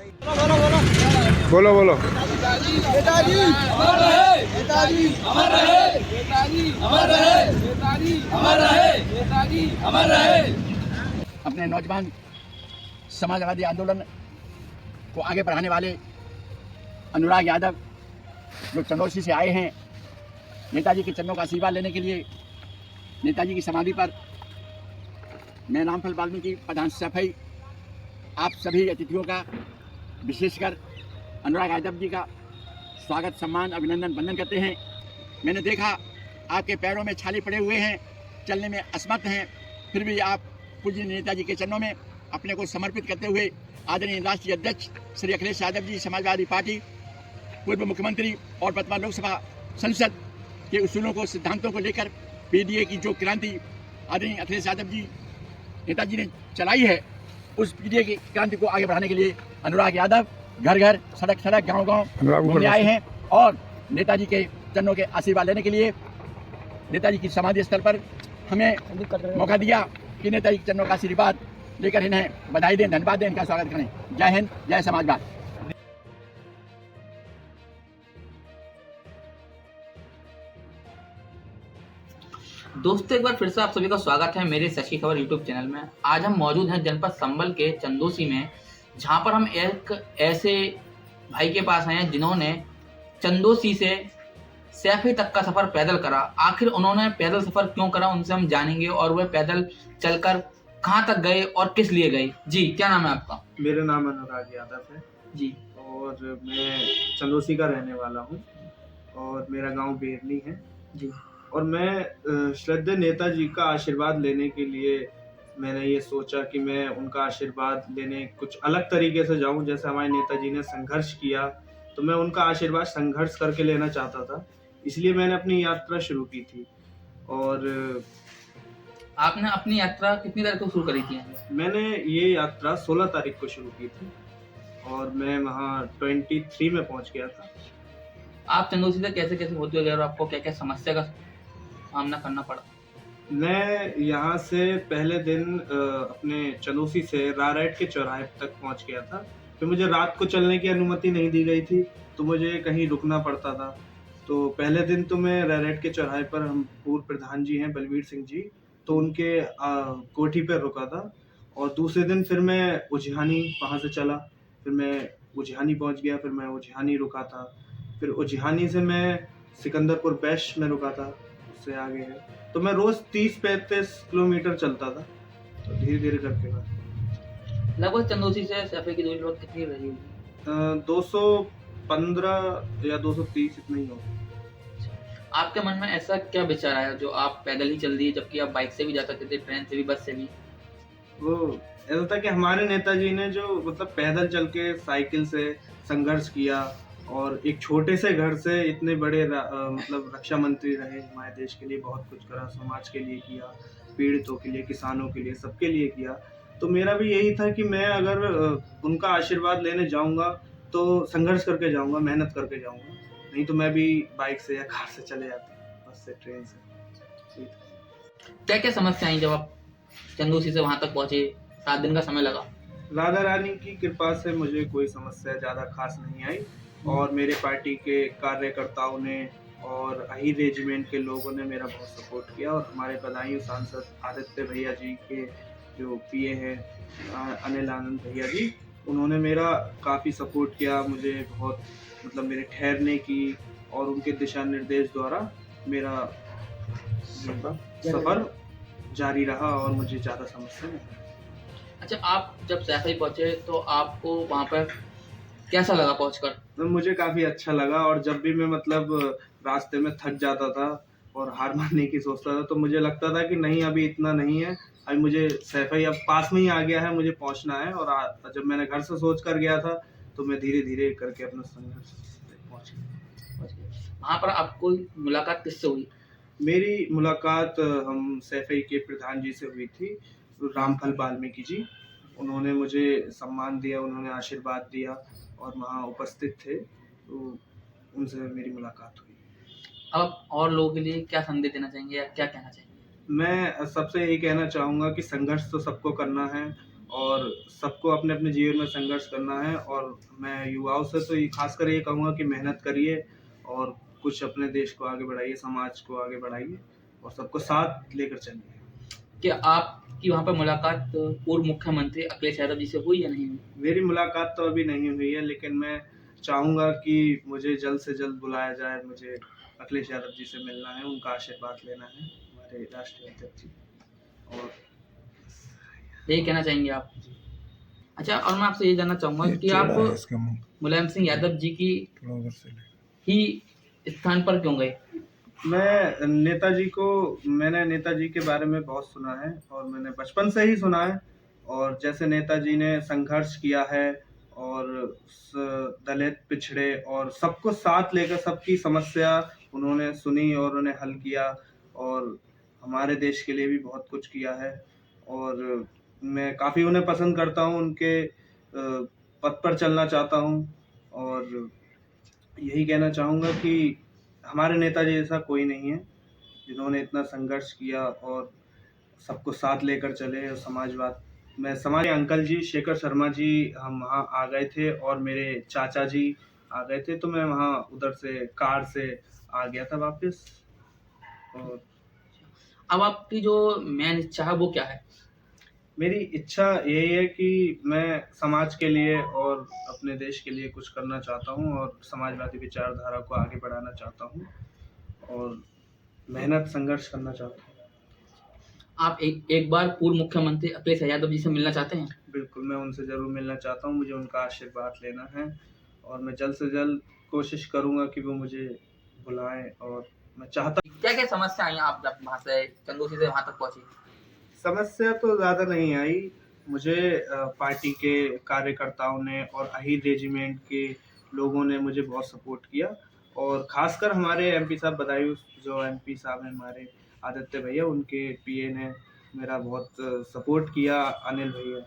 बोलो बोलो। नेताजी अमर रहे, नेताजी अमर रहे, नेताजी अमर रहे, नेताजी अमर रहे, नेताजी अमर रहे। अपने नौजवान समाजवादी आंदोलन को आगे बढ़ाने वाले अनुराग यादव जो चंदौसी से आए हैं नेताजी के चरणों का आशीर्वाद लेने के लिए नेताजी की समाधि पर, मैं रामफल वाल्मीकि प्रधान सफाई आप सभी अतिथियों का विशेषकर अनुराग यादव जी का स्वागत सम्मान अभिनंदन वंदन करते हैं। मैंने देखा आपके पैरों में छाले पड़े हुए हैं, चलने में असमर्थ हैं, फिर भी आप पूज्य नेताजी के चरणों में अपने को समर्पित करते हुए आदरणीय राष्ट्रीय अध्यक्ष श्री अखिलेश यादव जी, समाजवादी पार्टी, पूर्व मुख्यमंत्री और वर्तमान लोकसभा संसद के उसूलों को, सिद्धांतों को लेकर पीडीए की जो क्रांति आदरणीय अखिलेश यादव जी नेताजी ने चलाई है, उस पीडीए की क्रांति को आगे बढ़ाने के लिए अनुराग यादव घर घर, सड़क सड़क, गांव गांव घूमने आए हैं और नेताजी के चरणों के आशीर्वाद लेने के लिए नेताजी की समाधि स्थल पर हमें मौका दिया कि नेताजी के चरणों का आशीर्वाद लेकर इन्हें बधाई दें, धन्यवाद दें, इनका स्वागत करें। जय हिंद, जय समाजवाद। दोस्तों, एक बार फिर से आप सभी का स्वागत है मेरे सच्ची खबर यूट्यूब चैनल में। आज हम मौजूद हैं जनपद संबल के चंदौसी में, जहां पर हम एक ऐसे भाई के पास आए हैं जिन्होंने चंदौसी से सैफई तक का सफर पैदल करा। आखिर उन्होंने पैदल सफर क्यों करा, उनसे हम जानेंगे और वह पैदल चलकर कहां तक गए और किस लिए गए। जी, क्या नाम है आपका? मेरा नाम अनुराग यादव है जी, और मैं चंदौसी का रहने वाला हूँ और मेरा गांव बेरनी है जी, और मैं श्रद्धेय नेताजी का आशीर्वाद लेने के लिए मैंने ये सोचा कि मैं उनका आशीर्वाद लेने कुछ अलग तरीके से जाऊं। जैसे हमारे नेताजी ने संघर्ष किया तो मैं उनका आशीर्वाद संघर्ष करके लेना चाहता था, इसलिए मैंने अपनी यात्रा शुरू की थी। और आपने अपनी यात्रा कितनी तारीख को शुरू करी थी? मैंने ये यात्रा 16 तारीख को शुरू की थी और मैं वहाँ 23 में पहुँच गया था। आप चंदौसी से कैसे कैसे होते गए और आपको क्या क्या समस्या का सामना करना पड़ा? मैं यहाँ से पहले दिन अपने चंदौसी से रारेट के चौराहे तक पहुँच गया था। फिर मुझे रात को चलने की अनुमति नहीं दी गई थी, तो मुझे कहीं रुकना पड़ता था। तो पहले दिन तो मैं रारेट के चौराहे पर, हम पूर्व प्रधान जी हैं बलवीर सिंह जी, तो उनके कोठी पर रुका था। और दूसरे दिन फिर मैं उजिहानी वहाँ से चला, फिर मैं उजिहानी पहुँच गया, फिर मैं उजिहानी रुका था। फिर उजिहानी से मैं सिकंदरपुर बैश में रुका था, उससे आगे है। तो मैं रोज 30-35 किलोमीटर चलता था, तो धीरे धीरे करके लगभग चंदौसी से सैफई की दूरी लगभग कितनी रही होगी? 215 या 230 इतना ही होगा। आपके मन में ऐसा क्या विचार आया जो आप पैदल ही चल दिए, जबकि आप बाइक से भी जा सकते थे, ट्रेन से भी, बस से भी? वो ऐसा था कि हमारे नेताजी ने जो मतलब पैदल चल के, साइकिल से संघर्ष किया और एक छोटे से घर से इतने बड़े मतलब रक्षा मंत्री रहे, हमारे देश के लिए बहुत कुछ करा, समाज के लिए किया, पीड़ितों के लिए, किसानों के लिए, सबके लिए किया। तो मेरा भी यही था कि मैं अगर उनका आशीर्वाद लेने जाऊंगा तो संघर्ष करके जाऊंगा, मेहनत करके जाऊंगा, नहीं तो मैं भी बाइक से या कार से चले जाता, बस से, ट्रेन से। क्या क्या समस्या आई जब आप चंदौसी से वहां तक पहुंचे? 7 दिन का समय लगा। राधा रानी की कृपा से मुझे कोई समस्या ज़्यादा खास नहीं आई और मेरे पार्टी के कार्यकर्ताओं ने और अही रेजिमेंट के लोगों ने मेरा बहुत सपोर्ट किया। और हमारे बदायूं सांसद आदित्य भैया जी के जो पीए हैं अनिल आनंद भैया जी, उन्होंने मेरा काफ़ी सपोर्ट किया। मुझे बहुत मतलब मेरे ठहरने की और उनके दिशा निर्देश द्वारा मेरा सफ़र जारी रहा और मुझे ज़्यादा समस्या नहीं। अच्छा, आप जब सैफई पहुंचे तो आपको वहां पर कैसा लगा पहुंचकर? तो मुझे काफ़ी अच्छा लगा और जब भी मैं मतलब रास्ते में थक जाता था और हार मानने की सोचता था, तो मुझे लगता था कि नहीं, अभी इतना नहीं है, अभी मुझे सैफई अब पास में ही आ गया है, मुझे पहुंचना है। और जब मैंने घर से सोच कर गया था तो मैं धीरे धीरे करके अपना संघर्ष पहुंच गया। वहां पर आपको मुलाकात किससे हुई? मेरी मुलाकात हम सैफई के प्रधान जी से हुई थी, रामफल वाल्मीकि जी। उन्होंने मुझे सम्मान दिया, उन्होंने आशीर्वाद दिया और वहाँ उपस्थित थे, तो उनसे मेरी मुलाकात हुई। अब और लोगों के लिए क्या संदेश देना चाहेंगे या क्या कहना चाहेंगे? मैं सबसे यही कहना चाहूँगा कि संघर्ष तो सबको करना है और सबको अपने अपने जीवन में संघर्ष करना है। और मैं युवाओं से तो खासकर ये कहूँगा कि मेहनत करिए और कुछ अपने देश को आगे बढ़ाइए, समाज को आगे बढ़ाइए और सबको साथ लेकर चलिए। क्या आपकी वहाँ पर मुलाकात पूर्व मुख्यमंत्री अखिलेश यादव जी से हुई या नहीं हुई? मेरी मुलाकात तो अभी नहीं हुई है, लेकिन मैं चाहूँगा कि मुझे जल्द से जल्द बुलाया जाए। मुझे अखिलेश यादव जी से मिलना है, उनका आशीर्वाद लेना है, हमारे राष्ट्रीय अध्यक्ष जी। और यही कहना चाहेंगे आप? अच्छा, और मैं आपसे ये जानना चाहूँगा कि आप मुलायम सिंह यादव जी की ही स्थान पर क्यों गए? मैंने नेताजी के बारे में बहुत सुना है और मैंने बचपन से ही सुना है। और जैसे नेताजी ने संघर्ष किया है और दलित, पिछड़े और सबको साथ लेकर सबकी समस्या उन्होंने सुनी और उन्हें हल किया और हमारे देश के लिए भी बहुत कुछ किया है। और मैं काफ़ी उन्हें पसंद करता हूँ, उनके पथ पर चलना चाहता हूँ। और यही कहना चाहूँगा कि हमारे नेताजी जैसा कोई नहीं है, जिन्होंने इतना संघर्ष किया और सबको साथ लेकर चले। और समाज अंकल जी शेखर शर्मा जी हम वहाँ आ गए थे और मेरे चाचा जी आ गए थे, तो मैं वहाँ उधर से कार से आ गया था वापस। और अब आपकी जो मेन इच्छा है वो क्या है? मेरी इच्छा यही है कि मैं समाज के लिए और अपने देश के लिए कुछ करना चाहता हूँ और समाजवादी विचारधारा को आगे बढ़ाना चाहता हूँ और मेहनत संघर्ष करना चाहता हूँ। आप एक बार पूर्व मुख्यमंत्री अखिलेश यादव जी से मिलना चाहते हैं? बिल्कुल, मैं उनसे ज़रूर मिलना चाहता हूँ, मुझे उनका आशीर्वाद लेना है और मैं जल्द से जल्द कोशिश करूँगा कि वो मुझे बुलाएं। और मैं चाहता क्या क्या समस्या आई आप जब वहाँ से चंदौसी से वहाँ तक पहुँचे? समस्या तो ज़्यादा नहीं आई, मुझे पार्टी के कार्यकर्ताओं ने और अहीर रेजिमेंट के लोगों ने मुझे बहुत सपोर्ट किया और ख़ासकर हमारे एमपी साहब बदायूं, जो एमपी साहब हैं हमारे आदित्य भैया, उनके पीए ने मेरा बहुत सपोर्ट किया, अनिल भैया।